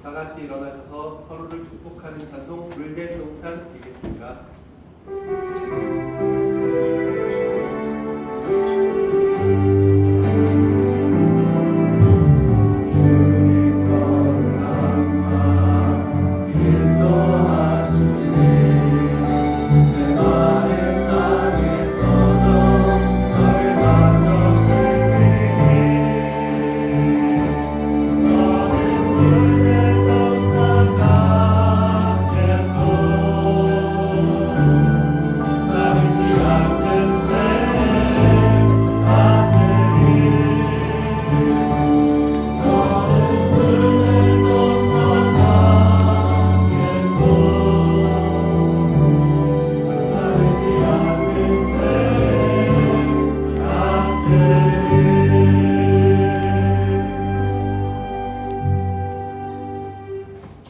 다 같이 일어나셔서 서로를 축복하는 찬송 물대성산 드리겠습니다.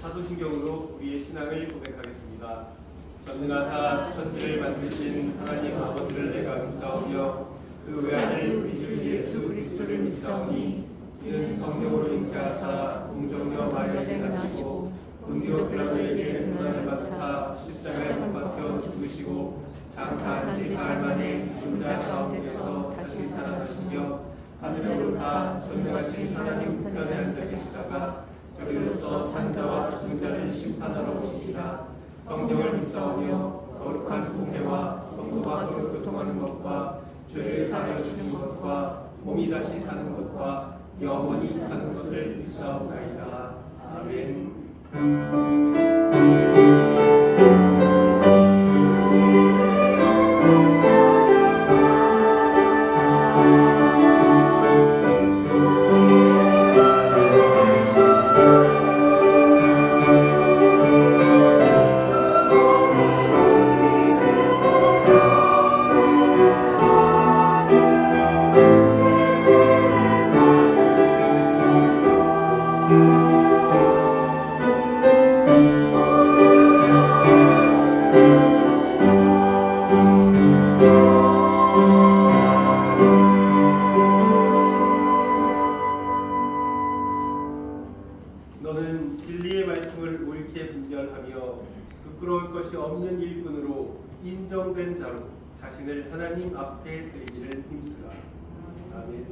사도신경으로 우리의 신앙을 고백하겠습니다. 전능하사 천지를 만드신 하나님 아버지를 내가 믿사오며 그 외아들 우리 주 예수 그리스도를 믿사오니 이는 성령으로 잉태하사 동정녀 마리아에게 나시고 본디오 빌라도에게 고난을 받으사 십자가에 못 박혀 죽으시고 장사한 지 사흘 만에 죽은 자 가운데서 다시 살아나시며 하늘에 오르사 전능하신 하나님 우편에 앉아 계시다가 저리로서 산자와 죽은 자를 심판하러 오시리라. 성령을 믿사오며 거룩한 공회와 성도가 서로 교통하는 것과 죄를 사하여 주는 것과 몸이 다시 사는 것과 영원히 사는 것을 믿사오나이다. 아멘. 너는 진리의 말씀을 옳게 분별하며 부끄러울 것이 없는 일꾼으로 인정된 자로 자신을 하나님 앞에 드리기를 힘쓰라. 아멘.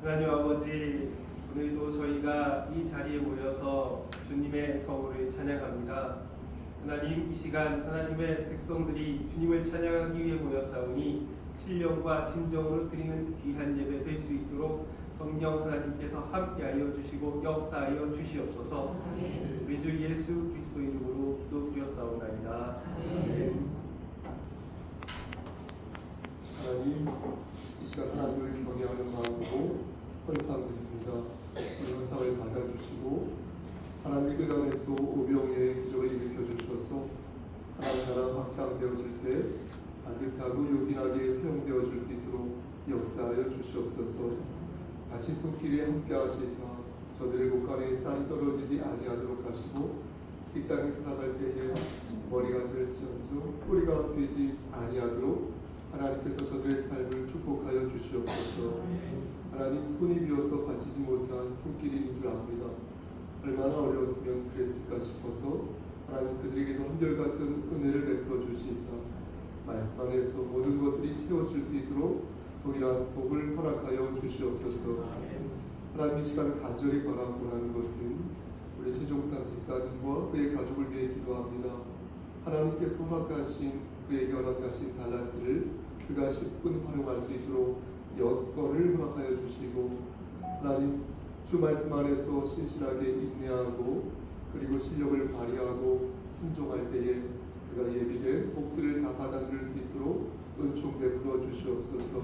하나님 아버지, 오늘도 저희가 이 자리에 모여서 주님의 성호를 찬양합니다. 하나님, 이 시간 하나님의 백성들이 주님을 찬양하기 위해 모였사오니 신령과 진정으로 드리는 귀한 예배 될 수 있도록 성령 하나님께서 함께하여 주시고 역사하여 주시옵소서. 우리 주 예수 그리스도 이름으로 기도드렸사오나이다. 아멘. 하나님, 이 시간 하나님을 경외하는 마음으로 헌상드립니다. 이 헌상을 받아주시고 하나님의 뜻 안에서 오병이의 기적을 일으켜 주셔서 하나님 나라 확장되어질 때 반듯하고 요긴하게 사용되어질 수 있도록 역사하여 주시옵소서. 같이 손길에 함께 하시사 저들의 곳간에 쌀이 떨어지지 아니하도록 하시고 이 땅에 살아갈 때에 머리가 될지언정 꼬리가 되지 아니하도록 하나님께서 저들의 삶을 축복하여 주시옵소서. 하나님, 손이 비어서 받치지 못한 손길인 줄 압니다. 얼마나 어려웠으면 그랬을까 싶어서 하나님 그들에게도 한결같은 은혜를 베풀어 주시사 말씀 안에서 모든 것들이 채워질 수 있도록 동일한 복을 허락하여 주시옵소서. 하나님, 이 시간 간절히 바라고 하는 것은 우리 최종탁 집사님과 그의 가족을 위해 기도합니다. 하나님께서 허락하신 그에게 허락하신 달란트를 그가 10분 활용할 수 있도록 여건을 허락하여 주시고 하나님, 주 말씀 안에서 신실하게 인내하고 그리고 실력을 발휘하고 순종할 때에 그가 예비된 복들을 다 받아들일 수 있도록 은총 베풀어 주시옵소서.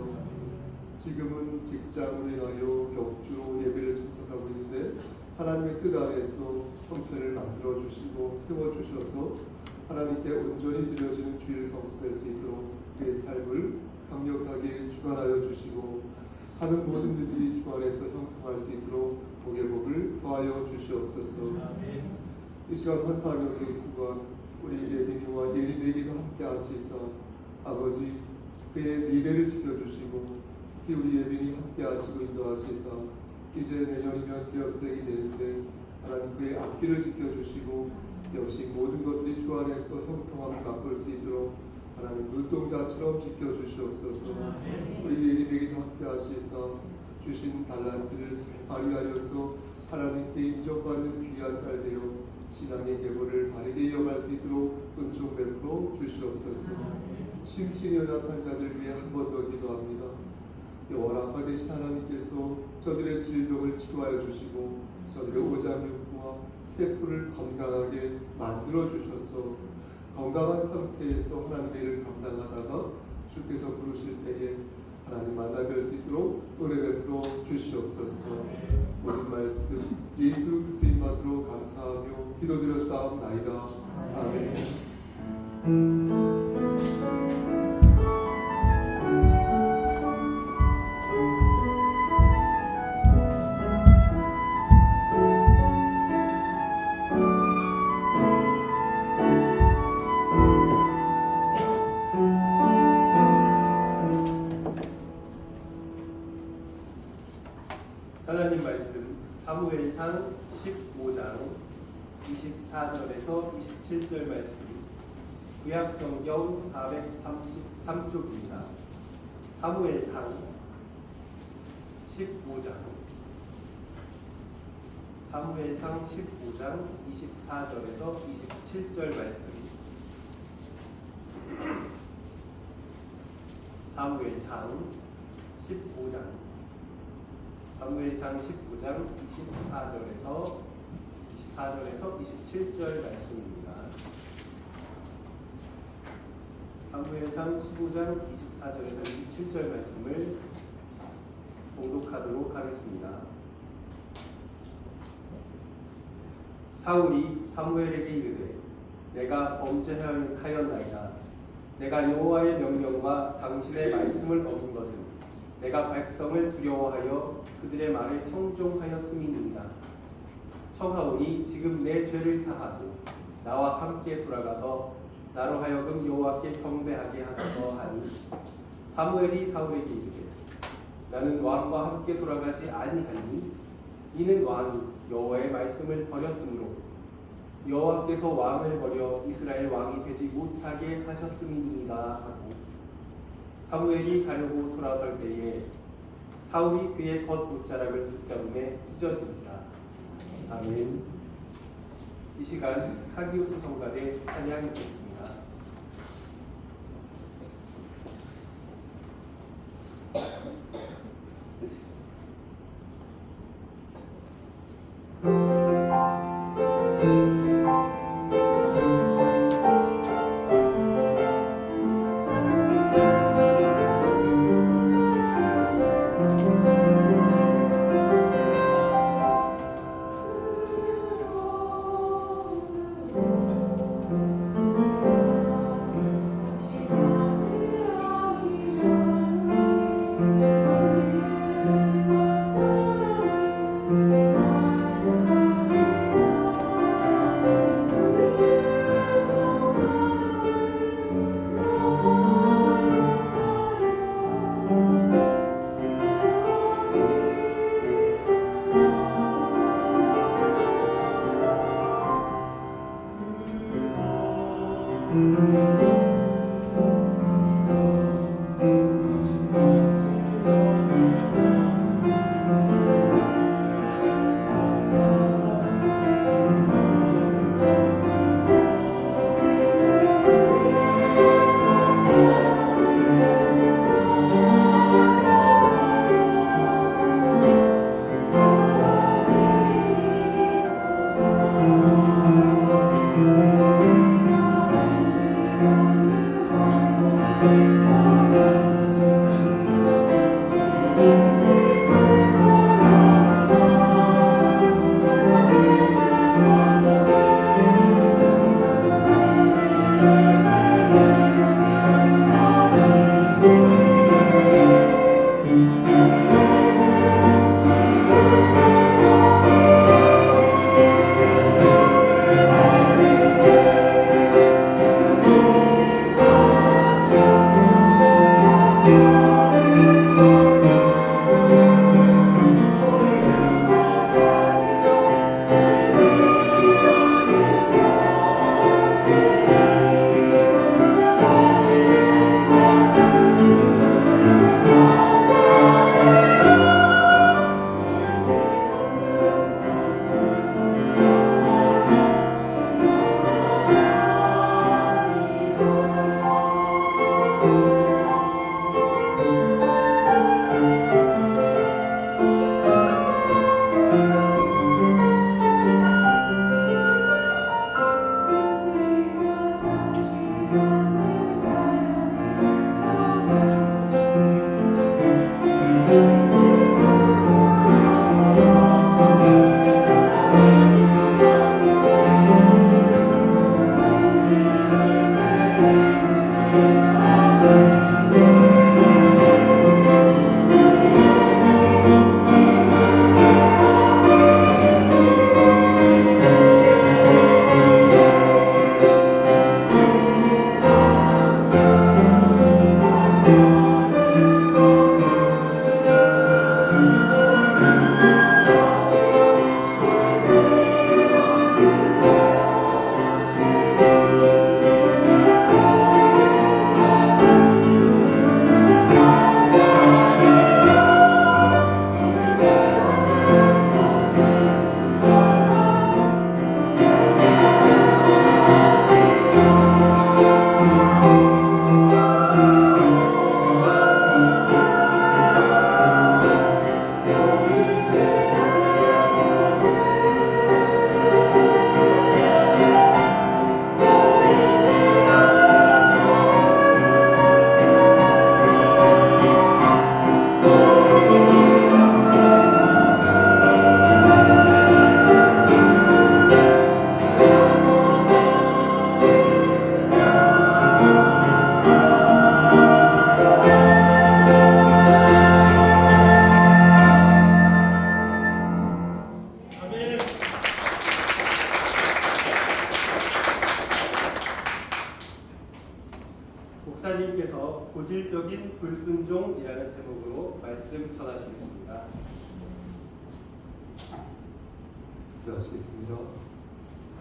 지금은 직장으로 인하여 격주로 예배를 참석하고 있는데 하나님의 뜻 안에서 형편을 만들어 주시고 세워 주셔서 하나님께 온전히 드려지는 주일 성수 될 수 있도록 그의 삶을 강력하게 주관하여 주시고 하는 모든 일들이 주 안에서 형통할 수 있도록 복의 복을 더하여 주시옵소서. 이 시간 헌사하며 순간 우리 예빈이와 예린에게도 함께 하시사 아버지 그의 미래를 지켜주시고 특히 우리 예빈이 함께 하시고 인도하시사 이제 내년이면 대학생이 되는데 하나님 그의 앞길을 지켜주시고 역시 모든 것들이 주 안에서 형통함을 맛볼 수 있도록 하나님 눈동자처럼 지켜주시옵소서. 우리 예림에게도 함께 하시사 주신 달란트를 잘 발휘하여서 하나님께 인정받는 귀한 딸 되어 신앙의 계보를 바르게 이어갈 수 있도록 은총 베풀어 주시옵소서. 심신이 연약한 자들 위해 한 번 더 기도합니다. 영원하파 되신 하나님께서 저들의 질병을 치료하여 주시고 저들의 오장육부와 세포를 건강하게 만들어 주셔서 건강한 상태에서 하나님의 일을 감당하다가 주께서 부르실 때에 하나님 만나 뵐 수 있도록 은혜 베풀어 주시옵소서. 모든 말씀 예수 그리스도 이름 받들어 감사하며 기도드렸사옵나이다. 아멘. 하나님 말씀 사무엘상 15장 24절에서 27절 말씀 구약성경 433쪽입니다. 사무엘상 15장 24절에서 27절 말씀 사무엘상 15장 24절에서 27절 말씀입니다. 사무엘상 15장 24절에서 27절 말씀을 봉독하도록 하겠습니다. 사울이 사무엘에게 이르되 내가 범죄하였나이다. 내가 여호와의 명령과 당신의 말씀을 어긴 것은 내가 백성을 두려워하여 그들의 말에 청종하였음이니이다. 청하오니 지금 내 죄를 사하고 나와 함께 돌아가서 나로 하여금 여호와께 경배하게 하소서 하니 사무엘이 사울에게 이르되 나는 왕과 함께 돌아가지 아니하니 이는 왕이 여호와의 말씀을 버렸으므로 여호와께서 왕을 버려 이스라엘 왕이 되지 못하게 하셨음이니이다 하고 사무엘이 가려고 돌아설 때에 사울이 그의 겉옷자락을 붙잡음에 찢어진지라. 아멘. 이 시간 하기오스 성가대 찬양이 있겠습니다. 고질적인 불순종이라는 제목으로 말씀 전하시겠습니다. 기도하시겠습니다.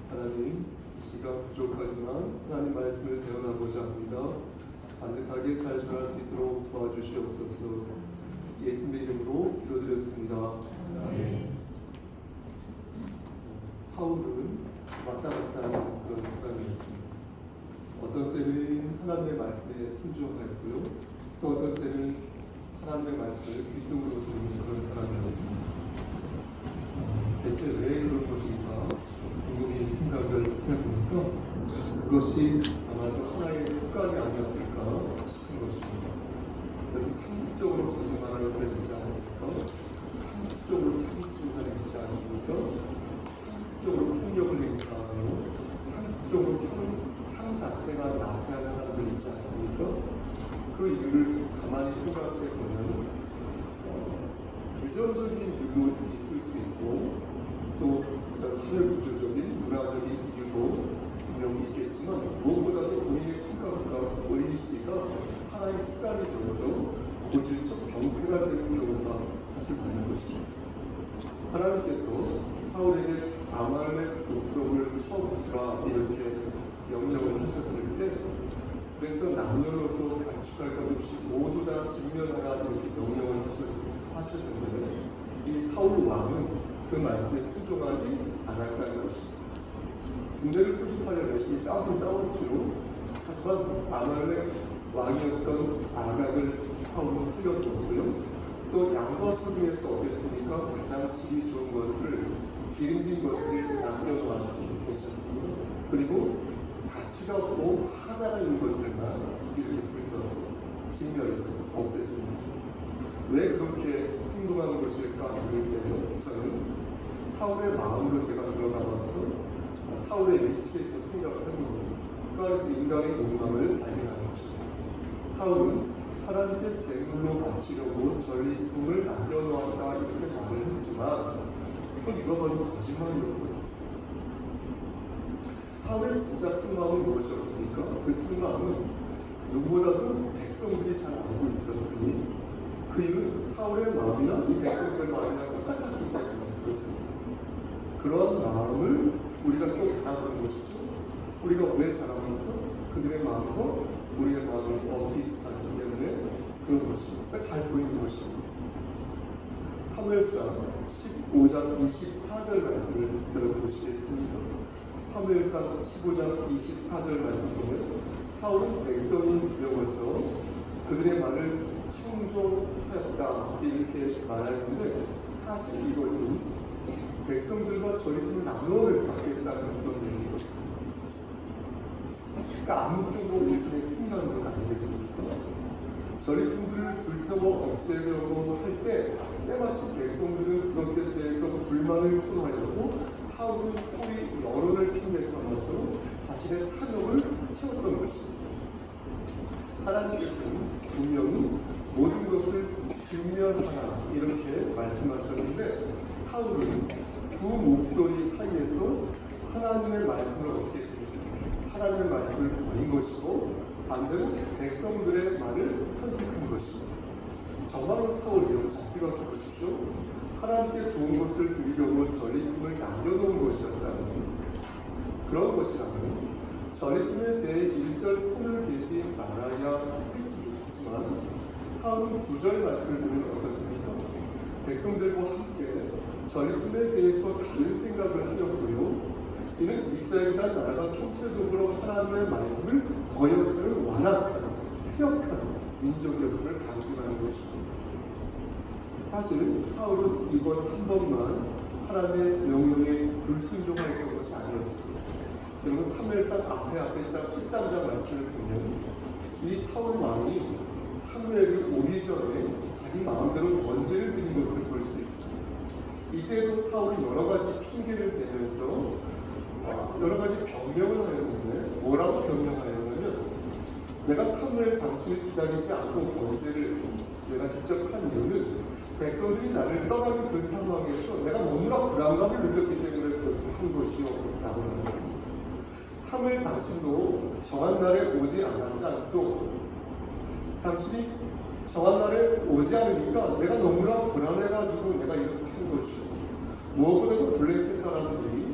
하나님, 이 시간 부족하지만 하나님 말씀을 배워나고자 합니다. 반듯하게 잘 전할 수 있도록 도와주시옵소서. 예수님의 이름으로 기도드렸습니다. 아멘. 사울은 왔다 갔다 하는 그런 사람이었습니다. 어떤 때는 하나님의 말씀에 순종하였고요, 또 어떤 때는 하나님의 말씀을 귀뚱으로 듣는 그런 사람이었습니다. 대체 왜 그런 것인가 궁금히 생각을 해보니까 그것이 아마도 하나의 습관이 아니었을까 싶은 것입니다. 여러분, 상습적으로 거짓말하는 사람이 있지 않습니까? 상습적으로 사기치는 사람이 있지 않습니까? 상습적으로 폭력을 행사하고 상습적으로 삶 자체가 나태한 사람들 있지 않습니까? 그 이유를 가만히 생각해 보면 유전적인 이유도 있을 수 있고 또 사회 구조적인 문화적인 이유도 분명히 있겠지만 무엇보다도 본인의 생각과 의지가 하나의 습관이 되어서 고질적 병폐가 되는 경우가 사실 많은 것입니다. 하나님께서 사울에게 아말렉 족속을 쳐부수라 이렇게 명령을 하셨을 때, 그래서 남녀노소 간축할 것 없이 모두 다 진멸하라 이렇게 명령을 하셨는데 이 사울 왕은 그 말씀에 순종하지 않았다는 것입니다. 군대를 소집하여 열심히 싸웠죠. 하지만 아말렉 왕이었던 아각을 사울은 살려두었고요. 또 양과 소 중에서 어땠습니까? 가장 질이 좋은 것들을, 기름진 것들을 남겨놓았으면 괜찮습니다. 그리고 가치가 없고 하자가 있는 것들만 이렇게 불태워서 진멸해서 없앴습니다. 왜 그렇게 행동하는 것일까 그럴 때요, 저는 사울의 마음으로 제가 들어가봐서 사울의 위치에서 생각을 해보고 그 안에서 인간의 욕망을 발견하는 것입니다. 사울은 하나님께 제물로 바치려고 전리품을 남겨놓았다 이렇게 말을 했지만 이건 누가 봐도 거짓말이었고요. 사울의 진짜 속마음은 무엇이었습니까? 그 속마음은 누구보다도 백성들이 잘 알고 있었으니 그 이유는 사울의 마음이나 이 백성들의 마음이랑 똑같았기 때문에 그렇습니다. 그런 마음을 우리가 꼭 알아보는 것이죠. 우리가 왜 잘합니까? 그들의 마음과 우리의 마음이 비슷하기 때문에 그런 것입니다. 그러니까 잘 보이는 것입니다. 사무엘상 15장 24절 말씀을 여러분 보시겠습니다. 사무엘상 15장 24절 말씀 보면 사울은 백성이 두려워서 그들의 말을 청종하였다 이렇게 말하는데 사실 이것은 백성들과 전리품을 나누어 갖겠다는 그런 얘기거든요. 그러니까 암묵적으로 일종의 승리하는 것 아니겠습니까? 전리품들을 불태워 없애려고 할 때 때마침 백성들은 그것에 대해서 불만을 토로하였고 사울은 소위 여론을 핑계 삼아서 자신의 탐욕을 채웠던 것입니다. 하나님께서는 분명히 모든 것을 직면하라 이렇게 말씀하셨는데 사울은 두 목소리 사이에서 하나님의 말씀을 어떻게 했습니까? 하나님의 말씀을 버린 것이고 반대로 백성들의 말을 선택한 것입니다. 정말로 사울이 잘 생각해 보십시오. 하나님께 좋은 것을 드리려고 전리품을 남겨놓은 것이었다면, 그런 것이라면 전리품에 대해 일절 손을 대지 말아야 했습니다. 하지만 사울은 9절 말씀을 보면 어떻습니까? 백성들과 함께 전리품에 대해서 다른 생각을 하였고요. 이는 이스라엘이라는 나라가 총체적으로 하나님의 말씀을 거역하는 완악한, 퇴역한 민족이었음을 강조하는 것입니다. 사실 사울은 이번 한 번만 하나님의 명령에 불순종하였던 것이 아니었습니다. 여러분 사무엘상 앞에 13장 말씀을 보면 이 사울 왕이 사무엘이 오기 전에 자기 마음대로 번제를 드린 것을 볼 수 있습니다. 이때도 사울이 여러 가지 핑계를 대면서 여러 가지 변명을 하였는데 뭐라고 변명하였냐면 내가 사무엘 당신을 기다리지 않고 번제를 내가 직접 한 이유는 백성들이 나를 떠나는 그 상황에서 내가 너무나 불안감을 느꼈기 때문에 그렇게 한 것이요 라고 말했습니다. 사무엘 당신도 정한 날에 오지 않았지 않소? 당신이 정한 날에 오지 않으니까 내가 너무나 불안해가지고 내가 이렇게 한 것이고, 무엇보다도 블레셋 사람들이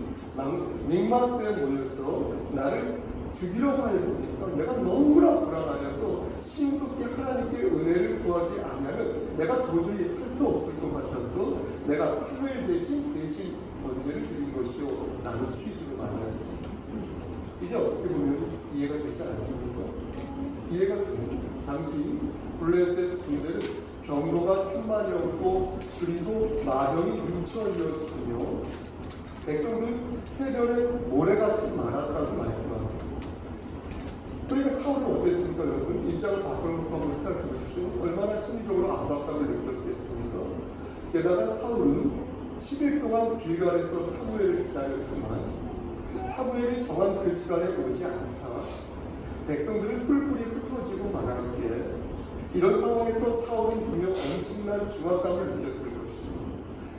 믹마스에 모여서 나를 죽이려고 하였으니까 내가 너무나 불안하여서 신속히 하나님께 은혜를 구하지 않으면 내가 도저히 살 수 없을 것 같아서 내가 사무엘 대신 번제를 드린 것이요 라는 취지로 말하였습니다. 이게 어떻게 보면 이해가 되지 않습니까? 이해가 됩니다. 당시 블레셋 군대는 병거가 3만이었고 그리고 마병이 6천이었으며 백성들은 해변에 모래같이 많았다고 말씀합니다. 그러니까 사울은 어땠습니까, 여러분? 입장을 바꿔놓고 한번 생각해 보십시오. 얼마나 심리적으로 압박감을 느꼈겠습니까? 게다가 사울은 7일 동안 길갈에서 사무엘을 기다렸지만 사무엘이 정한 그 시간에 오지 않자 백성들은 뿔뿔이 흩어지고 말하기에 이런 상황에서 사울은 분명 엄청난 중압감을 느꼈을 것입니다.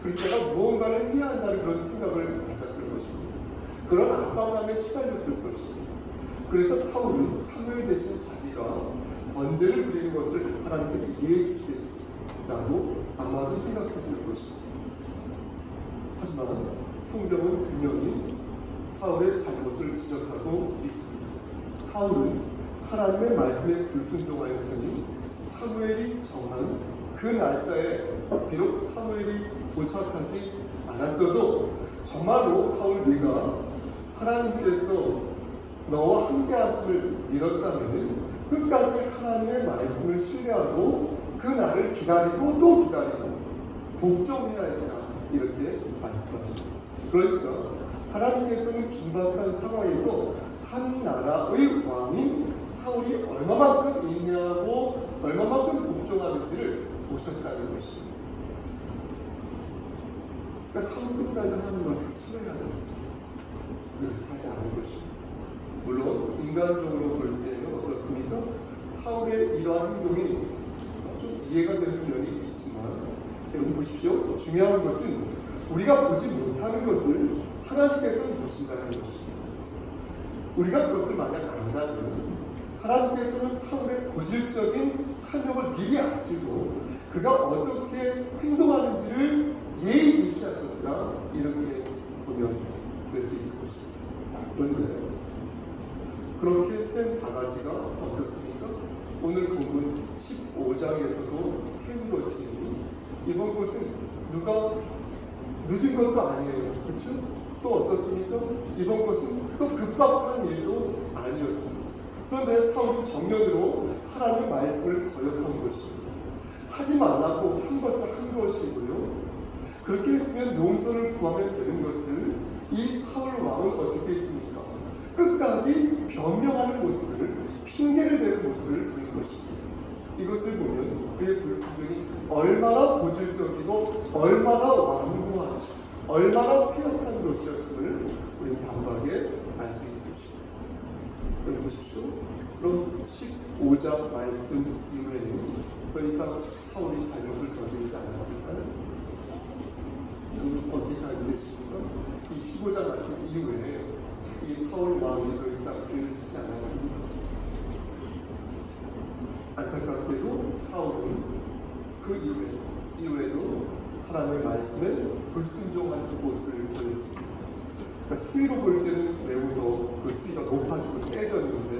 그래서 내가 무언가를 해야 한다는 그런 생각을 가졌을 것입니다. 그런 압박감에 시달렸을 것입니다. 그래서 사울은 사무엘 대신 자기가 번제를 드리는 것을 하나님께서 이해해 주시겠지라고 아마도 생각했을 것입니다. 하지만 성경은 분명히 사울의 잘못을 지적하고 있습니다. 사울은 하나님의 말씀에 불순종하였으니 사무엘이 정한 그 날짜에 비록 사무엘이 도착하지 않았어도 정말로 사울 네가 하나님께서 너와 함께 하심을 믿었다면 끝까지 하나님의 말씀을 신뢰하고 그 날을 기다리고 또 기다리고 복종해야 했다, 이렇게 말씀하십니다. 그러니까 하나님께서는 긴박한 상황에서 한 나라의 왕인 사울이 얼마만큼 인내하고 얼마만큼 복종하는지를 보셨다는 것입니다. 그러니까 사울 끝까지 하나님 말씀을 신뢰해야 했습니다. 그렇게 하지 않은 것입니다. 물론 인간적으로 볼 때는 어떻습니까? 사울의 이러한 행동이 좀 이해가 되는 면이 있지만 여러분 보십시오. 중요한 것은 우리가 보지 못하는 것을 하나님께서는 보신다는 것입니다. 우리가 그것을 만약 안다면 하나님께서는 사울의 고질적인 탐욕을 미리 아시고 그가 어떻게 행동하는지를 예의주시하셨다, 이렇게 보면 될 수 있을 것입니다. 그런데 그렇게 센 바가지가 어떻습니까? 오늘 본문 15장에서도 센 것이, 이번 것은 누가 늦은 것도 아니에요. 그렇죠? 또 어떻습니까? 이번 것은 또 급박한 일도 아니었습니다. 그런데 사울은 정면으로 하나님의 말씀을 거역한 것입니다. 하지 말라고 한 것을 한 것이고요. 그렇게 했으면 용서를 구하면 되는 것을 이 사울 왕은 어떻게 했습니까? 끝까지 변명하는 모습을, 핑계를 대는 모습을 보인 것입니다. 이것을 보면 그의 불순종이 얼마나 고질적이고 얼마나 완고한, 얼마나 폐역한 것이었음을 우리는 단박에 알 수 있는 것입니다. 여러분 보십시오. 그럼 15장 말씀 이후에는 더 이상 사울이 잘못을 저지르지 않았을까요? 여러분 어떻게 알고 계십니까? 이 15장 말씀 이후에 이 사울 왕이 더 이상 죄를 짓지 않았습니까? 안타깝게도 사울은 그 이후에도 하나님의 말씀에 불순종하는 모습을 보였습니다. 그러니까 수위로 볼 때는 매우 더 그 수위가 높아지고 세졌는데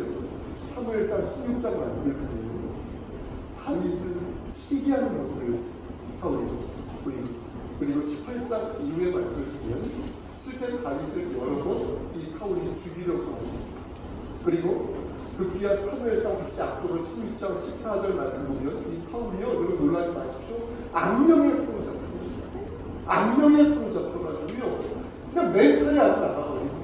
사무엘상 16장 말씀을 보면 다윗을 시기하는 모습을 사울이 보입니다. 그리고 18장 이후의 말씀을 보면 실제 다윗을 여러 번 이 사울이 죽이려고 합니다. 그리고 급기야 사무엘상 다시 앞쪽으로 16장 14절 말씀 보면 이 사울이요, 여러분 놀라지 마십시오. 악령에 사로잡혀요. 악령에 사로잡혀가지고요, 그냥 멘탈이 아주 나가버리고,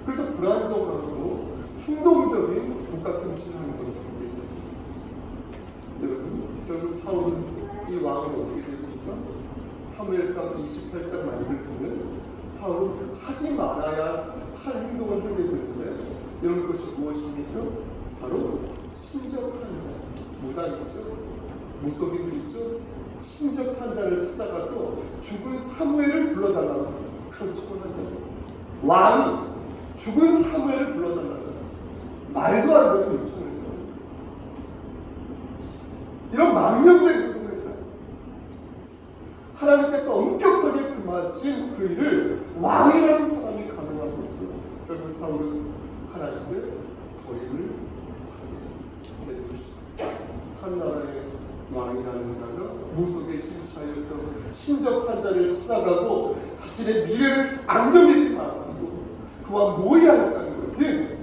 그래서 불안정하고 충동적인 국가 통치를 하는 것을 보게 됩니다. 여러분, 결국 사울은, 이 왕은 어떻게 됩니까? 사무엘상 28장 말씀을 보면 사울은 하지 말아야 할 행동을 하게 되는데, 이런 것이 무엇입니까? 바로 신접한 자, 무당 있죠? 무속인들 있죠? 신접한 자를 찾아가서 죽은 사무엘을 불러달라고 그런 청을 한다. 왕이 죽은 사무엘을 불러달라고 말도 안 되는 요청을 했다. 이런 망령된 행동을 했다. 하나님께서 엄격하게 금하신 그 일을 왕이라는 사람이 가능한 것으로 결국 사울은 하나님의 버림을 하게 된 것입니다. 한 나라의 왕이라는 자가 무속의 심차에서 신접한 자를 찾아가고 자신의 미래를 안정하게 말하고 그와 모여야 한다는 것은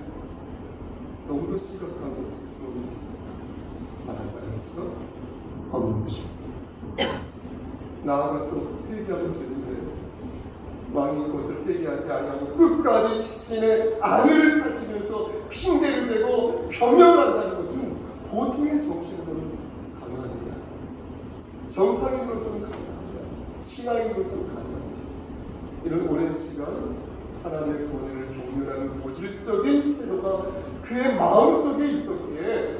너무도 심각한 것으로 말하지 않을 수가 없는 것입니다. 나아가서 회개하면 되는데 왕이 그것을 회개하지 아니하고 끝까지 자신의 아내를 살피면서 핑계를 대고 변명을 한다는 것은 보통의 정신으로는 가능합니다. 정상인으로서는 가능합니다. 신앙인으로서는 가능합니다. 이런 오랜 시간 하나님의 구원을 경멸하는 모질적인 태도가 그의 마음속에 있었기에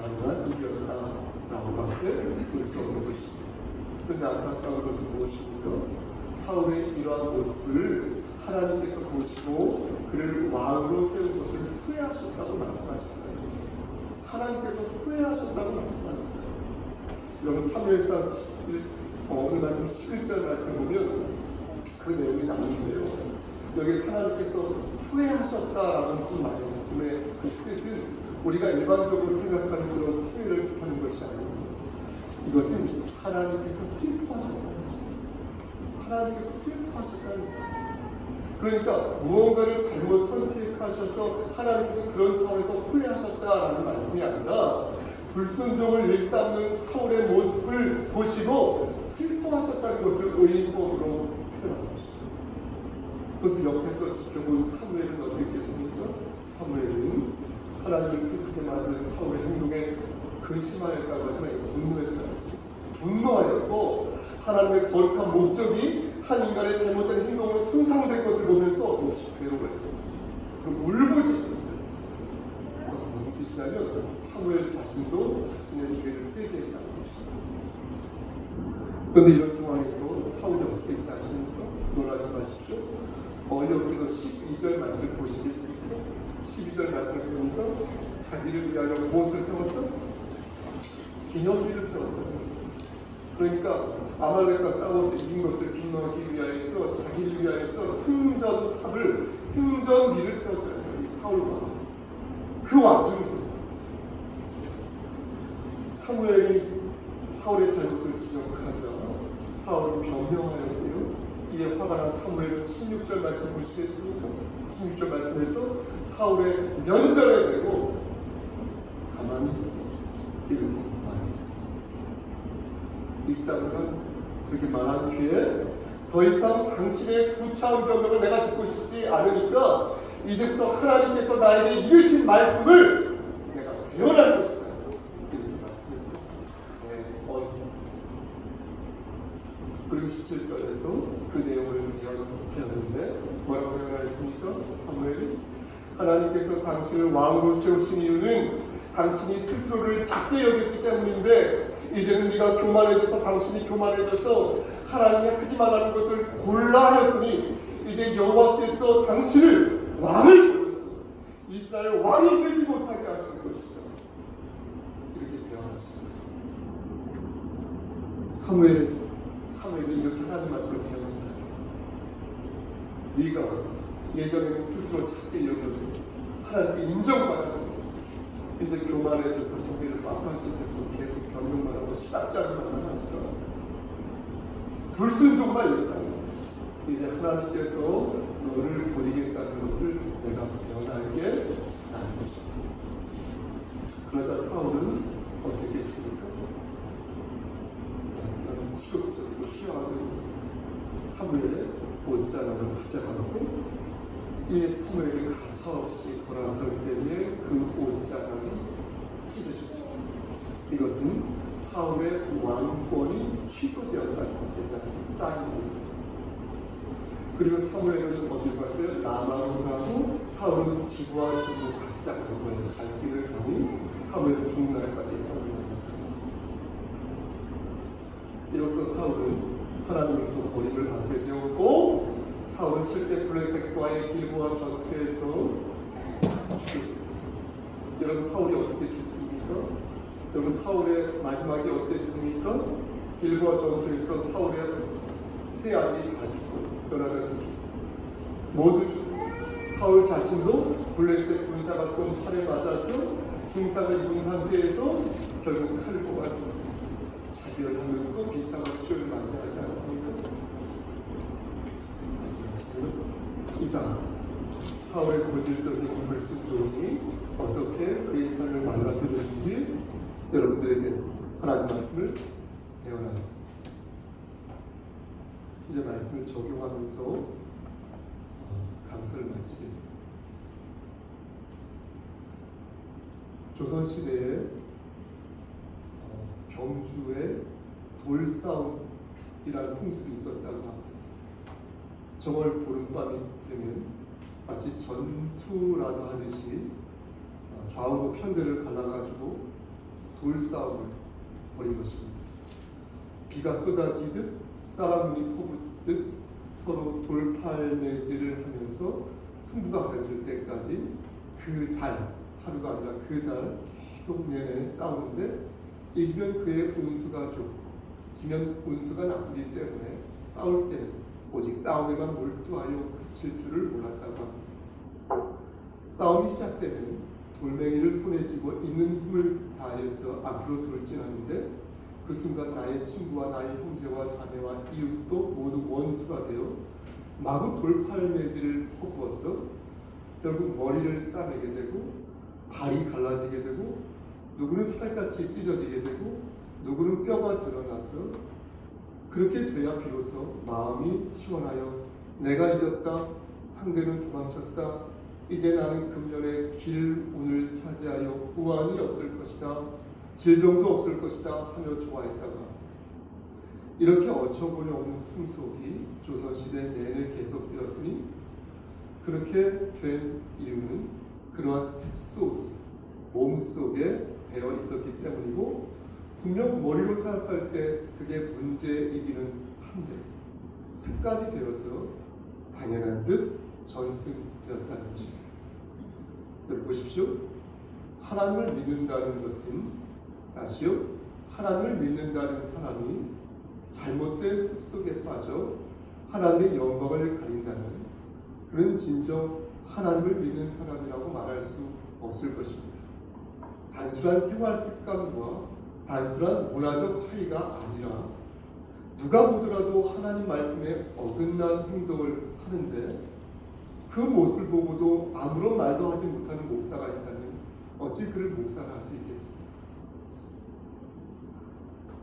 가능한 일이었다라고밖에 볼 수 없는 것입니다. 그런데 안타까운 것은 무엇입니까? 사울의 이러한 모습을 하나님께서 보시고 그를 왕으로 세운 것을 후회하셨다고 말씀하셨다. 하나님께서 후회하셨다고 말씀하셨다. 여러분 3일사 오늘 말씀 11절 말씀을 보면 그 내용이 나오는데요. 여기 하나님께서 후회하셨다라는 무슨 말씀의 그 뜻은 우리가 일반적으로 생각하는 그런 후회를 뜻하는 것이 아닙니다. 이것은 하나님께서 슬퍼하셨다. 하나님께서 슬퍼하셨다는 거예요. 그러니까 무언가를 잘못 선택하셔서 하나님께서 그런 차원에서 후회하셨다라는 말씀이 아니라 불순종을 일삼는 사울의 모습을 보시고 슬퍼하셨다는 것을 의인법으로 표현한 것입니다. 그것을 옆에서 지켜본 사무엘은 어떻게 했습니까? 사무엘은 하나님을 슬프게 만든 사울의 행동에 근심하였다고 하지만 분노했다. 분노하였고 하나님의 거룩한 목적이 한 인간의 잘못된 행동으로 손상된 것을 보면서 몹시 괴로워했습니다. 그리고 울부짖었어요. 그것은 무슨 뜻이냐면 사무엘 자신도 자신의 죄를 회개했다는 것입니다. 그런데 이런 상황에서 사울이 어떻게 했지 아십니까? 놀라지 마십시오. 어이없게도 12절 말씀을 보시겠습니까? 12절 말씀을 보니까 자기를 위하여 무엇을 세웠다? 기념비를 세웠다. 그러니까 아말렉과 싸워서 이긴 것을 기념하기 위하여서 자기를 위하여서 승전탑을 승전비를 세웠다는 거예요. 이 사울과 그 와중에 사무엘이 사울의 잘못을 지적하자 사울은 변명하였고요. 이에 화가 난 사무엘은 16절 말씀 보시겠습니까? 16절 말씀에서 사울의 면전에 대고 가만히 있어 이렇게 말했어요. 이따가 그렇게 말한 뒤에 더 이상 당신의 구차한 변명을 내가 듣고 싶지 않으니까 이제부터 하나님께서 나에게 이르신 말씀을 내가 대언할 것이다. 이렇게 말씀했고 그리고 17절에서 그 내용을 대언했는데 뭐라고 대언하였습니까? 사무엘이 하나님께서 당신을 왕으로 세우신 이유는 당신이 스스로를 작게 여겼기 때문인데 이제는 네가 교만해져서 당신이 교만해져서 하나님이 하지 말라는 것을 골라 하였으니 이제 여호와께서 당신을 왕을 보여서 이스라엘 왕이 되지 못하게 하실 것이다. 이렇게 대언하십니다. 사무엘이 이렇게 하나님 말씀을 대언한다. 네가 예전에는 스스로 작게 여겨서 하나님께 인정받았는데 이제 교만해져서 고개를 빳빳이 계속 변명만 하고 시답자기만 하니까 불순종만 일삼아 이제 하나님께서 너를 버리겠다는 것을 내가 변하게 하는 것입니다. 그러자 사울은 어떻게 했습니까? 희극적이고 희화하고 사무엘의 옷자락을 붙잡아놓고 이 사무엘이 가차없이 돌아설 때에 그 옷자락이 찢어졌습니다. 이것은 사울의 왕권이 취소되었다는 것에 사인이 되었습니다. 그리고 사무엘은 어디로 갔어요? 라마로 가고 사울은 기부와 지부 각자 갈 길을 가니 사무엘은 죽는 날까지 사울을 만나지 않았습니다. 이로써 사울은 하나님으로부터 버림을 받게 되었고 사울은 실제 블레셋과의 길보아 전투에서 죽습니다. 여러분 사울이 어떻게 죽습니까? 여러분 사울의 마지막이 어땠습니까? 길보아 전투에서 사울의 세 아들이 다 죽고 연하단도 죽고 모두 죽고 사울 자신도 블레셋 군사가 쏜 팔에 맞아서 중상을 입은 상태에서 결국 칼을 뽑아서 자결하면서 비참한 치료를 맞이하지 않습니까? 이상 사울의 고질적인 불순종이 어떻게 그의 삶을 망가뜨렸는지 여러분들에게 하나님 말씀을 배워나갔습니다. 이제 말씀을 적용하면서 강서를 마치겠습니다. 조선시대에 경주에 돌싸움이라는 풍습이 있었다고 합니다. 정월 보름밤이 되면 마치 전투라도 하듯이 좌우로 편대를 갈라가지고 돌싸움을 벌인 것입니다. 비가 쏟아지듯 쌀아문이 퍼붓듯 서로 돌팔매질을 하면서 승부가 가질 때까지 그 달, 하루가 아니라 그 달 계속 내내 싸우는데 이기면 그의 운수가 좋고 지면 운수가 나쁘기 때문에 싸울 때는 오직 싸움에만 몰두하여 그칠 줄을 몰랐다고 합니다. 싸움이 시작되면 돌멩이를 손에 쥐고 있는 힘을 다해서 앞으로 돌진하는데 그 순간 나의 친구와 나의 형제와 자매와 이웃도 모두 원수가 되어 마구 돌팔매질을 퍼부어서 결국 머리를 싸매게 되고 발이 갈라지게 되고 누구는 살같이 찢어지게 되고 누구는 뼈가 드러나서 그렇게 돼야 비로소 마음이 시원하여 내가 이겼다, 상대는 도망쳤다, 이제 나는 금년에 길운을 차지하여 우환이 없을 것이다, 질병도 없을 것이다 하며 좋아했다가 이렇게 어처구니 없는 풍속이 조선시대 내내 계속되었으니 그렇게 된 이유는 그러한 습속이 몸속에 배어 있었기 때문이고 분명 머리로 생각할 때 그게 문제이기는 한데 습관이 되어서 당연한 듯 전승되었다는 것입니다. 여러분 보십시오. 하나님을 믿는다는 것은 다시요. 하나님을 믿는다는 사람이 잘못된 습속에 빠져 하나님의 영광을 가린다는 그런 진정 하나님을 믿는 사람이라고 말할 수 없을 것입니다. 단순한 생활 습관과 단순한 문화적 차이가 아니라 누가 보더라도 하나님 말씀에 어긋난 행동을 하는데 그 모습을 보고도 아무런 말도 하지 못하는 목사가 있다면 어찌 그를 목사라 할 수 있겠습니까?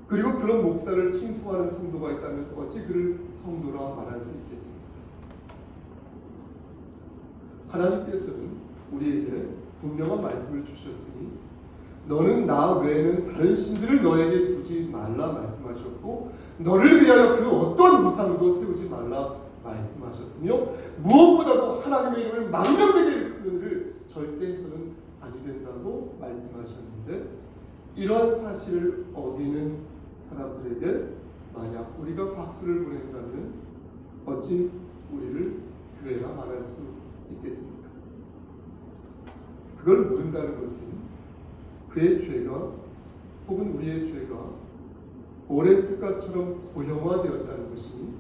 그리고 그런 목사를 칭송하는 성도가 있다면 어찌 그를 성도라 말할 수 있겠습니까? 하나님께서는 우리에게 분명한 말씀을 주셨으니 너는 나 외에는 다른 신들을 너에게 두지 말라 말씀하셨고 너를 위하여 그 어떤 우상도 세우지 말라 말씀하셨으며 무엇보다도 하나님의 이름을 망령되게 일컫는 일을 절대 해서는 아니 된다고 말씀하셨는데 이러한 사실을 어기는 사람들에게 만약 우리가 박수를 보낸다면 어찌 우리를 교회라 말할 수 있겠습니까? 그걸 모른다는 것은 그의 죄가 혹은 우리의 죄가 오랜 습관처럼 고형화되었다는 것이니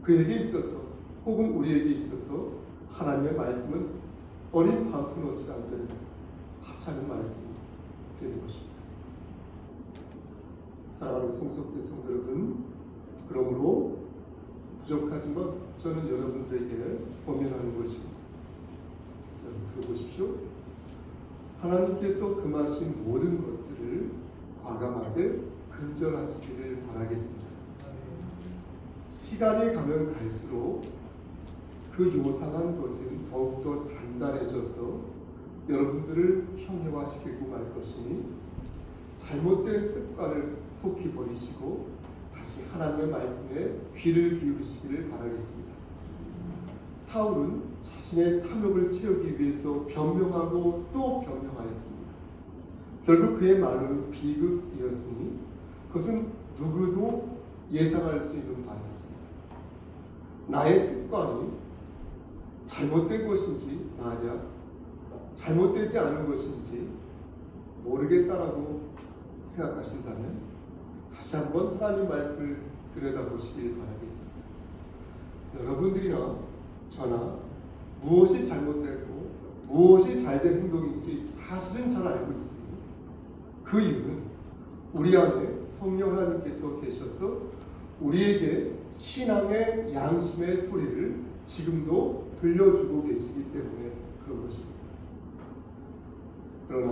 그에게 있어서 혹은 우리에게 있어서 하나님의 말씀은 어린 반푼어치 않는 하찮은 말씀이 되는 것입니다. 사랑하는 성속대 성도 여러분, 그러므로 부족하지만 저는 여러분들에게 권면하는 것입니다. 여러분 들어보십시오. 하나님께서 금하신 모든 것들을 과감하게 근절하시기를 바라겠습니다. 시간이 가면 갈수록 그 요상한 것은 더욱더 단단해져서 여러분들을 형해화시키고 말 것이니 잘못된 습관을 속히 버리시고 다시 하나님의 말씀에 귀를 기울이시기를 바라겠습니다. 사울은 자신의 탐욕을 채우기 위해서 변명하고 또 변명하였습니다. 결국 그의 말은 비극이었으니 그것은 누구도 예상할 수 있는 바였습니다. 나의 습관이 잘못된 것인지 만약 잘못되지 않은 것인지 모르겠다라고 생각하신다면 다시 한번 하나님 말씀을 들여다보시길 바라겠습니다. 여러분들이나 저나 무엇이 잘못되고 무엇이 잘된 행동인지 사실은 잘 알고 있습니다. 그 이유는 우리 안에 성령 하나님께서 계셔서 우리에게 신앙의 양심의 소리를 지금도 들려주고 계시기 때문에 그런 것입니다. 그러나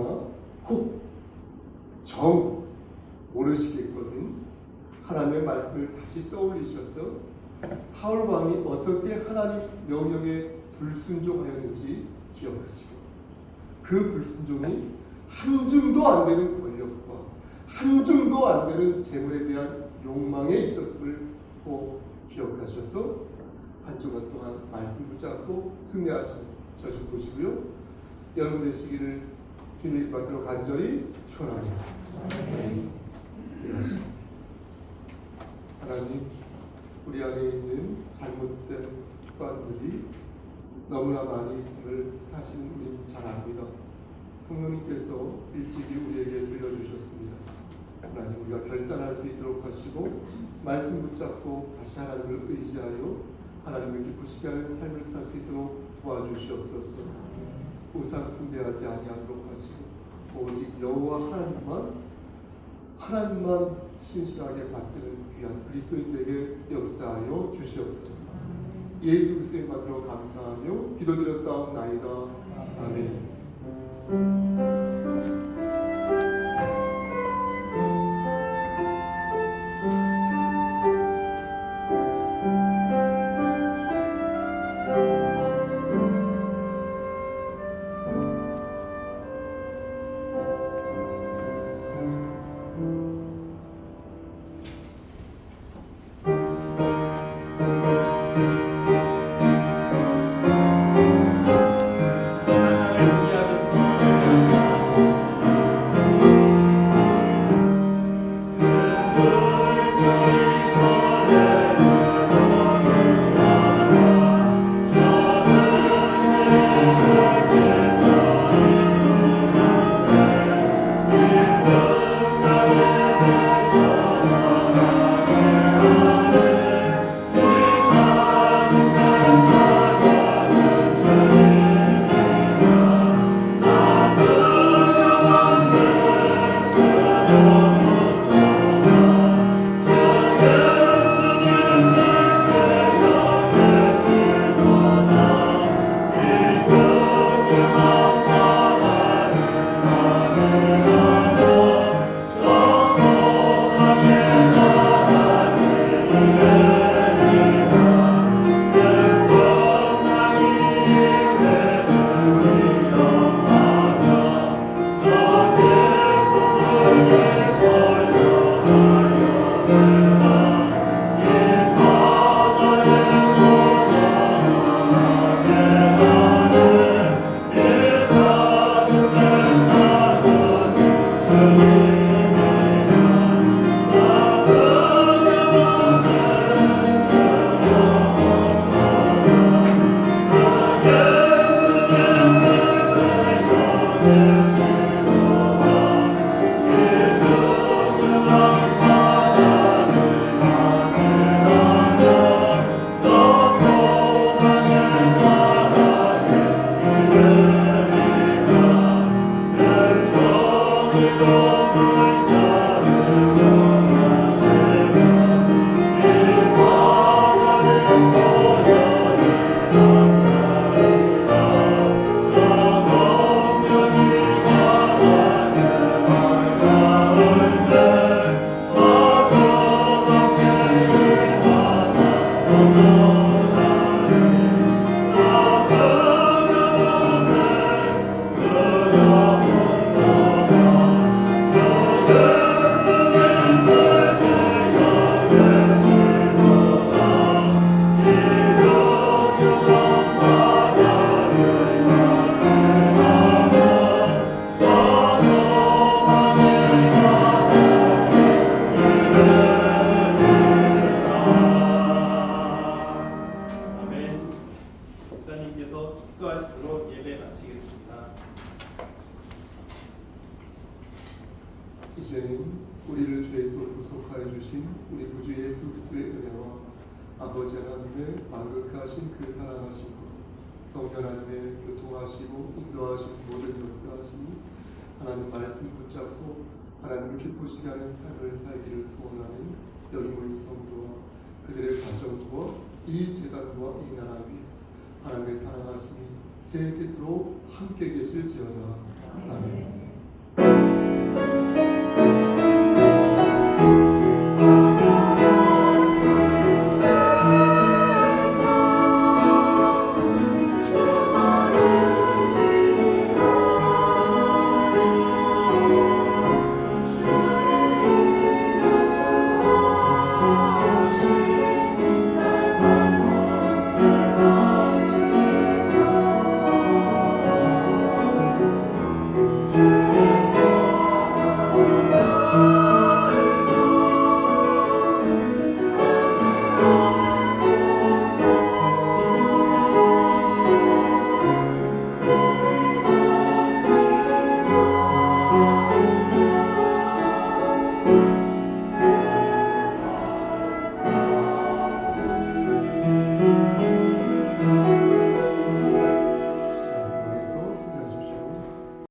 혹 정 모르시겠거든 하나님의 말씀을 다시 떠올리셔서 사울 왕이 어떻게 하나님 명령에 불순종하였는지 기억하시고 그 불순종이 한 줌도 안 되는 권력과 한 줌도 안 되는 재물에 대한 욕망에 있었음을 꼭 기억하셔서 한 주간 동안 말씀 붙잡고 승리하시는 저 좀 보시고요. 여러분 되시기를 주님 받들어 간절히 축원합니다. 하나님, 우리 안에 있는 잘못된 습관들이 너무나 많이 있음을 사실 우리는 잘 압니다. 성령님께서 일찍이 우리에게 들려주셨습니다. 하나님, 우리가 결단할 수 있도록 하시고 말씀 붙잡고 다시 하나님을 의지하여 하나님을 기쁘시게 하는 삶을 살 수 있도록 도와주시옵소서. 우상 숭배하지 아니하도록 하시고 오직 여호와 하나님만 신실하게 받드는 귀한 그리스도인들에게 역사하여 주시옵소서. 예수 그리스도의 받들어 감사하며 기도드렸사옵나이다. 아멘. 이제는 우리를 죄에서 구속하여 주신 우리 구주 예수 그리스도의 은혜와 아버지 하나님의 만극하신 그 사랑하심과 성령 하나님의 교통하시고 인도하시고 모든 역사하심이 하나님 말씀 붙잡고 하나님을 기쁘시게 하는 삶을 살기를 소원하는 여기 모인 성도와 그들의 가정과 이 재단과 이 나라 위에 하나님의 사랑하심이 세세토록 함께 계실지어다. 아멘.